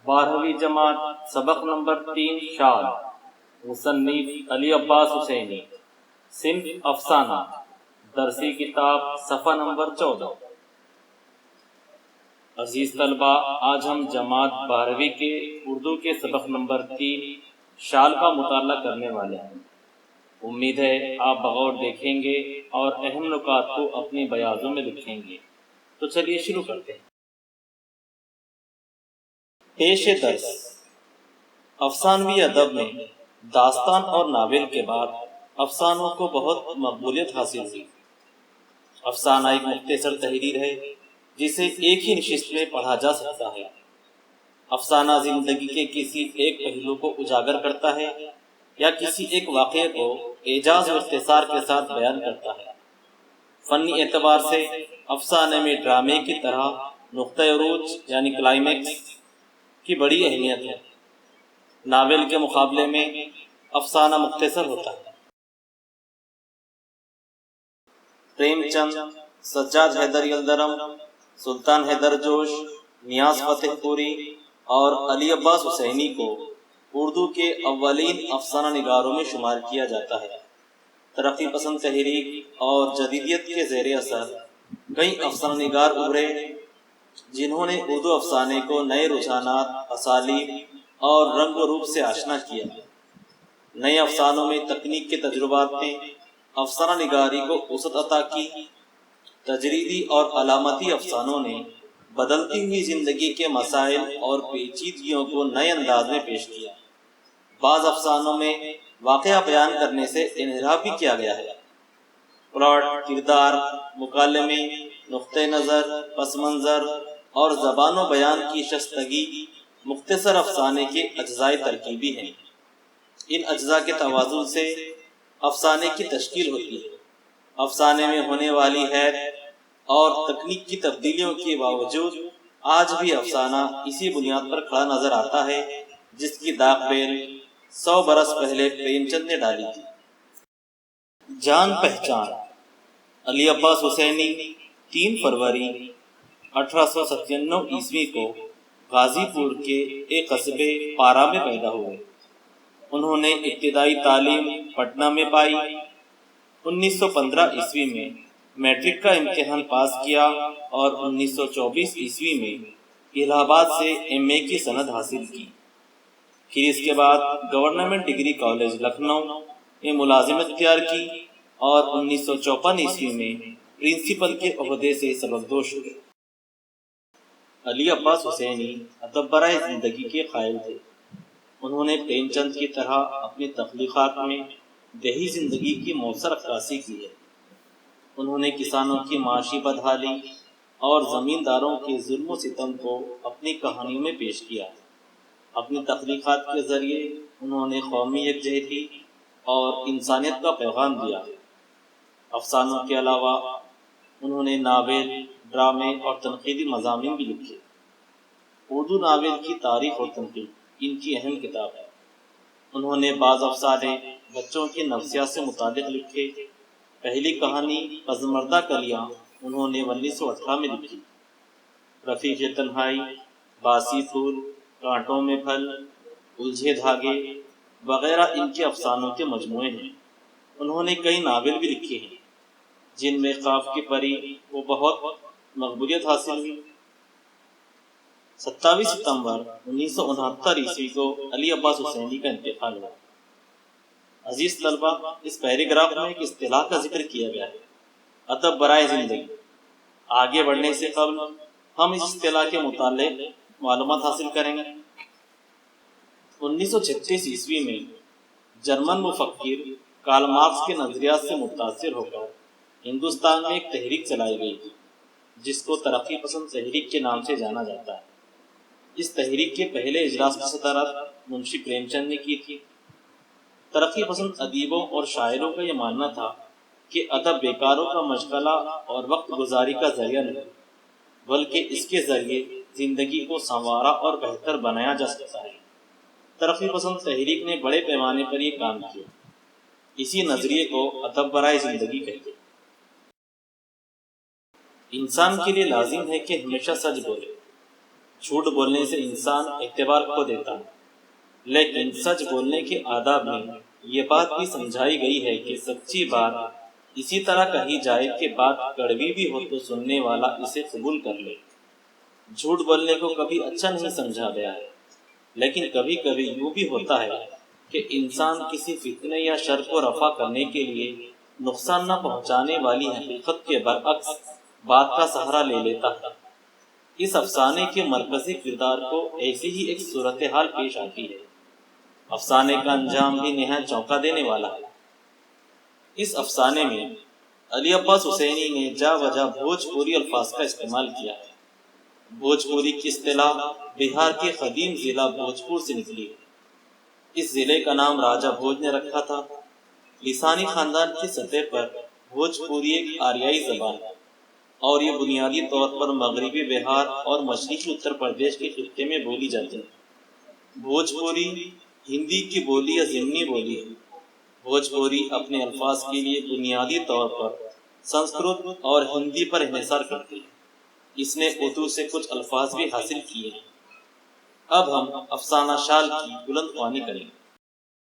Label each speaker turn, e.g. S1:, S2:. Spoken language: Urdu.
S1: 12ویں جماعت سبق نمبر 3 شاد مصنف علی عباس حسینی صنف افسانہ درسی کتاب صفحہ نمبر 14۔ عزیز طلبہ، آج ہم جماعت 12ویں کے اردو کے سبق نمبر 3 شال کا مطالعہ کرنے والے ہیں۔ امید ہے آپ بغور دیکھیں گے اور اہم نکات کو اپنی بیاضوں میں لکھیں گے۔ تو چلیے شروع کرتے ہیں۔ پیش درس، افسانوی ادب میں داستان اور ناول کے بعد افسانوں کو بہت مقبولیت حاصل ہوئی۔ افسانہ ایک مختصر تحریر ہے جسے ایک ہی نشست میں پڑھا جا سکتا ہے۔ افسانہ زندگی کے کسی ایک پہلو کو اجاگر کرتا ہے یا کسی ایک واقعے کو اعجاز و اختصار کے ساتھ بیان کرتا ہے۔ فنی اعتبار سے افسانے میں ڈرامے کی طرح نقطۂ عروج یعنی کلائمیکس کی بڑی اہمیت ہے۔ ناول کے مقابلے میں افسانہ مختصر ہوتا ہے۔ پریم چند، سجاد حیدر یلدرم، سلطان حیدر جوش، نیاز فتح پوری اور علی عباس حسینی کو اردو کے اولین افسانہ نگاروں میں شمار کیا جاتا ہے۔ ترقی پسند تحریک اور جدیدیت کے زیر اثر کئی افسانہ نگار ابھرے جنہوں نے اردو افسانے کو نئے رجحانات، اسالیب اور رنگ و روپ سے آشنا کیا۔ نئے افسانوں میں تکنیک کے تجربات نے افسانہ نگاری کو وسعت عطا کی۔ تجریدی اور علامتی افسانوں نے بدلتی ہوئی زندگی کے مسائل اور پیچیدگیوں کو نئے انداز میں پیش کیا۔ بعض افسانوں میں واقعہ بیان کرنے سے انحراف بھی کیا گیا ہے۔ پلاٹ، کردار، مکالمے، نقطۂ نظر، پس منظر اور زبان و بیان کی شائستگی مختصر افسانے کے اجزائے ترکیبی ہیں۔ ان اجزاء کے توازن سے افسانے کی تشکیل ہوتی ہے۔ افسانے میں ہونے والی حید اور تکنیک کی تبدیلیوں کے باوجود آج بھی افسانہ اسی بنیاد پر کھڑا نظر آتا ہے جس کی داغ بیل 100 برس پہلے پریم چند نے ڈالی تھی۔ جان پہچان، علی عباس حسینی 3 فروری 1897 عیسوی کو غازی پور کے ایک قصبے پارا میں پیدا ہوئے۔ انہوں نے ابتدائی تعلیم پٹنہ میں پائی۔ 1915 عیسوی میں میٹرک کا امتحان پاس کیا اور 1924 عیسوی میں الہ آباد سے MA کی سند حاصل کی۔ پھر اس کے بعد گورنمنٹ ڈگری کالج لکھنؤ میں ملازمت اختیار کی اور 1954 عیسوی میں پرنسپل کے عہدے سے سبکدوش ہوئے۔ علی عباس حسینی ادب برائے زندگی کے قائل تھے۔ انہوں نے پریم چند کی طرح اپنی تخلیقات میں دیہی زندگی کی مؤثر عکاسی کی ہے۔ انہوں نے کسانوں کی معاشی بدحالی اور زمینداروں کے ظلم و ستم کو اپنی کہانیوں میں پیش کیا۔ اپنی تخلیقات کے ذریعے انہوں نے قومی یکجہتی اور انسانیت کا پیغام دیا۔ افسانوں کے علاوہ انہوں نے ناول، ڈرامے اور تنقیدی مضامین بھی لکھے۔ اردو ناول کی تاریخ اور تنقید ان کی اہم کتاب ہے۔ انہوں نے بعض افسانے بچوں کی نفسیات سے متعلق لکھے۔ پہلی کہانی پزمردہ کلیاں انہوں نے 1918 میں لکھی۔ رفیق تنہائی، باسی پھول، کانٹوں میں پھل، الجھے دھاگے وغیرہ ان کے افسانوں کے مجموعے ہیں۔ انہوں نے کئی ناول بھی لکھے ہیں جن میں قاف کی پری کو بہت مقبولیت حاصل ہوئی۔ 27 ستمبر 1969 عیسوی کو علی عباس حسینی کا انتقال ہوا۔ عزیز طلبہ، اس پیراگراف میں ایک اصطلاح کا ذکر کیا گیا ہے، ادب برائے زندگی۔ آگے بڑھنے سے قبل ہم اس اصطلاح کے متعلق معلومات حاصل کریں گے۔ 1936 عیسوی میں جرمن مفکر کارل مارکس کے نظریات سے متاثر ہو کر ہندوستان میں ایک تحریک چلائی گئی تھی جس کو ترقی پسند تحریک کے نام سے جانا جاتا ہے۔ اس تحریک کے پہلے اجلاس کی صدارت منشی پریم چند نے کی تھی۔ ترقی پسند ادیبوں اور شاعروں کا یہ ماننا تھا کہ ادب بیکاروں کا مشغلہ اور وقت گزاری کا ذریعہ نہیں، بلکہ اس کے ذریعے زندگی کو سنوارا اور بہتر بنایا جا سکتا ہے۔ ترقی پسند تحریک نے بڑے پیمانے پر یہ کام کیا۔ اسی نظریے کو ادب برائے زندگی کہتے ہیں۔ انسان کے لیے لازم ہے کہ ہمیشہ سچ بولے، جھوٹ بولنے سے انسان اعتبار کھو دیتا ہے، لیکن سچ بولنے کے آداب میں یہ بات بھی سمجھائی گئی ہے کہ سچی بات اسی طرح کہی جائے کہ بات کڑوی بھی ہو تو سننے والا اسے قبول کر لے۔ جھوٹ بولنے کو کبھی اچھا نہیں سمجھا گیا ہے، لیکن کبھی کبھی یوں بھی ہوتا ہے کہ انسان کسی فتنے یا شر کو رفع کرنے کے لیے نقصان نہ پہنچانے والی حقیقت کے برعکس بات کا سہارا لے لیتا ہے۔ اس افسانے کے مرکزی کردار کو ایسی ہی ایک صورتحال پیش آتی ہے۔ افسانے کا انجام بھی نہایت چونکا دینے والا ہے۔ اس افسانے میں علی عباس حسینی نے جا وجہ بھوجپوری الفاظ کا استعمال کیا ہے۔ بھوجپوری کی اصطلاح بہار کے قدیم ضلع بھوجپور سے نکلی ہے۔ اس ضلع کا نام راجہ بھوج نے رکھا تھا۔ لسانی خاندان کی سطح پر بھوجپوری ایک آریائی زبان ہے اور یہ بنیادی طور پر مغربی بہار اور مشرقی اتر پردیش کے خطے میں بولی جاتی ہے۔ بھوجپوری ہندی کی بولی یا ضمنی بولی ہے۔ بھوجپوری اپنے الفاظ کے لیے بنیادی طور پر سنسکرت اور ہندی پر انحصار کرتی ہے۔ اس نے اردو سے کچھ الفاظ بھی حاصل کیے ہیں۔ اب ہم افسانہ شال کی بلند خوانی کریں گے۔